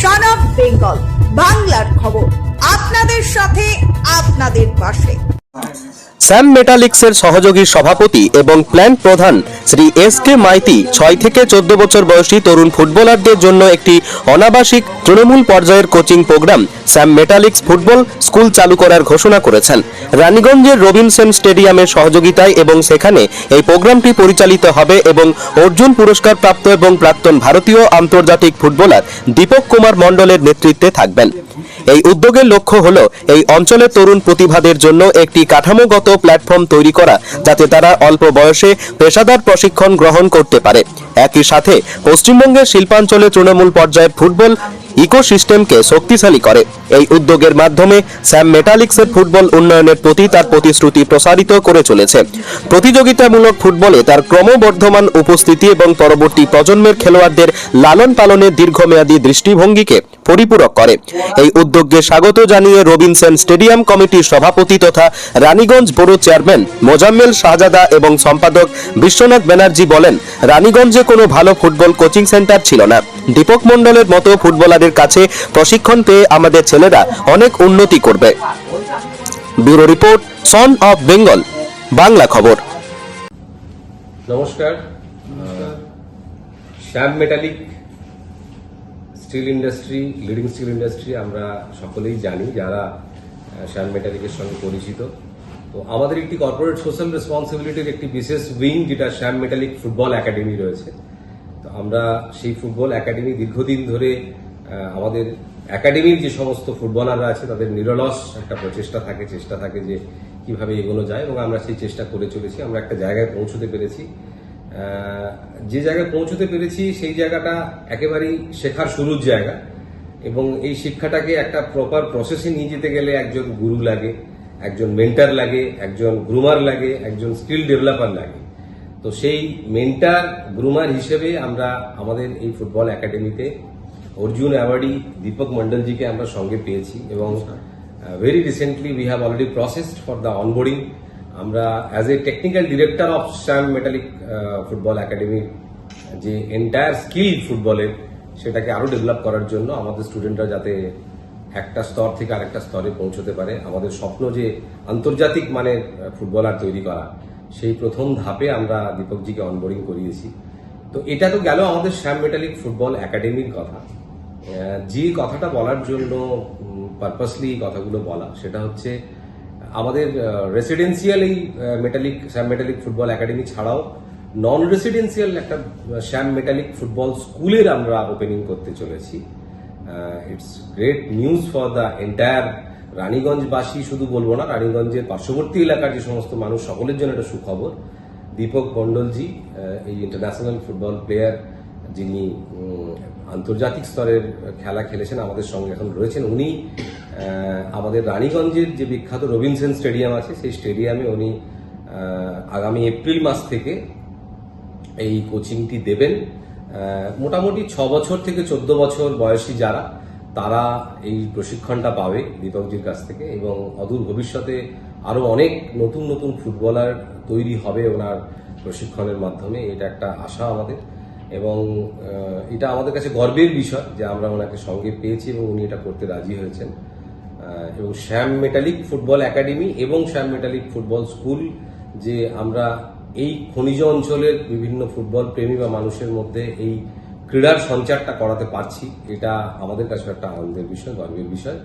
সন of Bengal বাংলার খবর, আপনাদের সাথে আপনাদের পাশে। স্যাম মেটালিক্সের সহযোগী সভাপতি এবং প্ল্যান্ট প্রধান শ্রী এস কে মাইতি 6 থেকে 14 বছর বয়সী তরুণ ফুটবলারদের জন্য একটি অনাবাসিক তৃণমূল পর্যায়ের coaching programme Shyam Metalics football school চালু করার ঘোষণা করেছেন। রানীগঞ্জের রবিনসন স্টেডিয়ামের সহযোগিতায় এবং সেখানে এই প্রোগ্রামটি পরিচালিত হবে এবং অর্জুন পুরস্কার প্রাপ্ত এবং প্রাক্তন ভারতীয় আন্তর্জাতিক ফুটবলার দীপক কুমার মণ্ডলের নেতৃত্বে থাকবেন। এই উদ্যোগের লক্ষ্য হল এই অঞ্চলের তরুণ প্রতিভাদের জন্য একটি কাঠামোগত প্ল্যাটফর্ম তৈরি করা, যাতে তারা অল্প বয়সে পেশাদার প্রশিক্ষণ গ্রহণ করতে পারে। একই সাথে পশ্চিমবঙ্গের শিল্পাঞ্চলে তৃণমূল পর্যায়ের ফুটবল ইকোসিস্টেমকে শক্তিশালী করে। এই উদ্যোগের মাধ্যমে স্যাম মেটালিক্সের ফুটবল উন্নয়নের প্রতি তার প্রতিশ্রুতি প্রসারিত করে চলেছে। প্রতিযোগিতামূলক ফুটবলে তার ক্রমবর্ধমান উপস্থিতি এবং পরবর্তী প্রজন্মের খেলোয়াড়দের লালন পালনের দীর্ঘমেয়াদী দৃষ্টিভঙ্গিকে পরিপূরক করে। এই উদ্যোগকে স্বাগত জানিয়ে রবিনসন স্টেডিয়াম কমিটির সভাপতি তথা রানীগঞ্জ বোর্ড চেয়ারম্যান মোজাম্মেল শাহজাদা এবং সম্পাদক বিশ্বনাথ ব্যানার্জি বলেন, রানীগঞ্জে কোনো ভালো ফুটবল কোচিং সেন্টার ছিল না। দীপক মণ্ডলের মতো ফুটবলারের কাছে প্রশিক্ষণ পেয়ে আমাদের ছেলেরা অনেক উন্নতি করবে। Bureau report, son of Bengal Bangla খবর। নমস্কার। Shyam metallic steel industry, leading steel industry আমরা সকলেই জানি যারা শ্যাম মেটালিকের সঙ্গে পরিচিত। তো আমাদের একটি কর্পোরেট সোশ্যাল রেসপন্সিবিলিটির একটি বিশেষ উইং যেটা শ্যাম মেটালিক ফুটবল একাডেমি রয়েছে। তো আমরা সেই ফুটবল একাডেমি দীর্ঘদিন ধরে আমাদের একাডেমির যে সমস্ত ফুটবলাররা আছে তাদের নিরলস একটা চেষ্টা থাকে যে কিভাবে এগোনো যায়, এবং আমরা সেই চেষ্টা করে চলেছি। আমরা একটা জায়গায় পৌঁছতে পেরেছি। যে জায়গায় পৌঁছতে পেরেছি সেই জায়গাটা একেবারেই শেখার শুরুর জায়গা, এবং এই শিক্ষাটাকে একটা প্রপার প্রসেসে নিয়ে যেতে গেলে একজন গুরু লাগে, একজন মেন্টার লাগে, একজন গ্রুমার লাগে, একজন স্কিল ডেভেলপার লাগে। তো সেই মেন্টার গ্রুমার হিসেবে আমরা আমাদের এই ফুটবল একাডেমিতে অর্জুন অ্যাওয়ার্ডি দীপক মন্ডলজিকে আমরা সঙ্গে পেয়েছি, এবং very recently we have already processed for the onboarding. আমরা as a technical director of Shyam metallic football একাডেমির যে এন্টায়ার স্কিল ফুটবলের, সেটাকে আরো ডেভেলপ করার জন্য আমাদের স্টুডেন্টরা যাতে একটা স্তর থেকে আরেকটা স্তরে পৌঁছতে পারে, আমাদের স্বপ্ন যে আন্তর্জাতিক মানের ফুটবলার তৈরি করা, সেই প্রথম ধাপে আমরা দীপকজিকে অনবোর্ডিং করিয়েছি। তো এটা তো গেল আমাদের শ্যাম মেটালিক ফুটবল একাডেমির কথা। যে কথাটা বলার জন্য পারপাসলি কথাগুলো বলা, সেটা হচ্ছে আমাদের রেসিডেন্সিয়াল এই শ্যাম মেটালিক ফুটবল একাডেমি ছাড়াও নন রেসিডেন্সিয়াল একটা শ্যাম মেটালিক ফুটবল স্কুলের আমরা ওপেনিং করতে চলেছি। It's great news for the entire রানীগঞ্জবাসী, শুধু বলবো না, রানীগঞ্জের পার্শ্ববর্তী এলাকার যে সমস্ত মানুষ, সকলের জন্য একটা সুখবর। দীপক মণ্ডলজি, এই ইন্টারন্যাশনাল ফুটবল প্লেয়ার যিনি আন্তর্জাতিক স্তরের খেলা খেলেছেন, আমাদের সঙ্গে এখন রয়েছেন। উনি আমাদের রানীগঞ্জের যে বিখ্যাত রবিনসন স্টেডিয়াম আছে, সেই স্টেডিয়ামে উনি আগামী এপ্রিল মাস থেকে এই কোচিংটি দেবেন। মোটামুটি 6 বছর থেকে 14 বছর বয়সী যারা, তারা এই প্রশিক্ষণটা পাবে দীপকজির কাছ থেকে, এবং অদূর ভবিষ্যতে আরো অনেক নতুন নতুন ফুটবলার তৈরি হবে ওনার প্রশিক্ষণের মাধ্যমে। এটা একটা আশা আমাদের, এবং এটা আমাদের কাছে গর্বের বিষয় যে আমরা ওনাকে সঙ্গে পেয়েছি এবং উনি এটা করতে রাজি হয়েছেন। এবং শ্যাম মেটালিক ফুটবল একাডেমি এবং শ্যাম মেটালিক ফুটবল স্কুল, যে আমরা এই খনিজ অঞ্চলের বিভিন্ন ফুটবল প্রেমী বা মানুষের মধ্যে এই ক্রীড়ার সঞ্চারটা করাতে পারছি, এটা আমাদের কাছে একটা আনন্দের বিষয়, গর্বের বিষয়।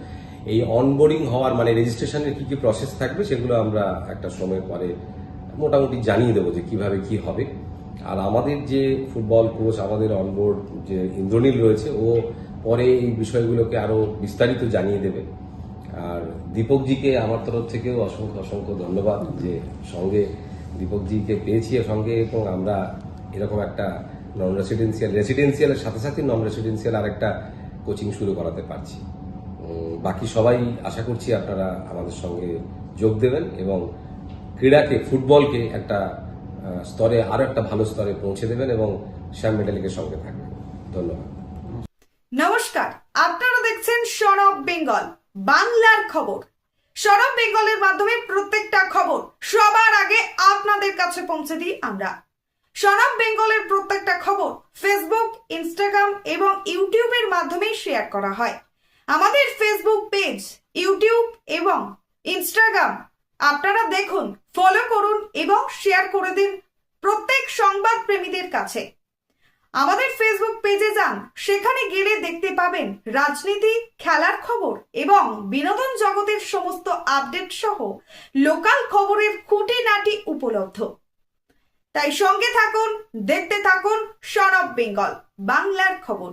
এই অনবোর্ডিং হওয়ার মানে রেজিস্ট্রেশনের কি কি প্রসেস থাকবে, সেগুলো আমরা একটা সময় পরে মোটামুটি জানিয়ে দেবো যে কিভাবে কি হবে। আর আমাদের যে ফুটবল কোচ, আমাদের অনবোর্ড যে ইন্দ্রনীল রয়েছে, ও পরে এই বিষয়গুলোকে আরো বিস্তারিত জানিয়ে দেবে। আর দীপকজিকে আমার তরফ থেকেও অসংখ্য অসংখ্য ধন্যবাদ যে সঙ্গে দীপকজিকে পেয়েছি সঙ্গে, এবং আমরা এরকম একটা নন রেসিডেন্সিয়ালের সাথে সাথে নন রেসিডেন্সিয়াল আর একটা কোচিং শুরু করাতে পারছি। বাকি সবাই আশা করছি আপনারা আমাদের সঙ্গে যোগ দেবেন এবং ক্রীড়াকে, ফুটবলকে একটা স্তরে, আরো একটা ভালো স্তরে পৌঁছে দেবেন, এবং শ্যাম মেটালিকের সঙ্গে থাকবেন। ধন্যবাদ। নমস্কার, আপনারা দেখছেন সন অফ বেঙ্গল বাংলার খবর। সন অফ বেঙ্গলের মাধ্যমে প্রত্যেকটা খবর সবার আগে আপনাদের কাছে পৌঁছে দিই আমরা। সন অফ বেঙ্গলের প্রত্যেকটা খবর ফেসবুক, ইনস্টাগ্রাম এবং ইউটিউবের মাধ্যমে শেয়ার করা হয়। আমাদের ফেসবুক পেজ, ইউটিউব এবং ইনস্টাগ্রাম আপনারা দেখুন, ফলো করুন এবং শেয়ার করে দিন প্রত্যেক সংবাদ প্রেমীদের কাছে। আমাদের ফেসবুক পেজে যান, সেখানে গেলে দেখতে পাবেন রাজনীতি, খেলার খবর এবং বিনোদন জগতের সমস্ত আপডেট সহ লোকাল খবরের খুঁটিনাটি উপলব্ধ। তাই সঙ্গে থাকুন, দেখতে থাকুন সন অফ বেঙ্গল, বাংলার খবর।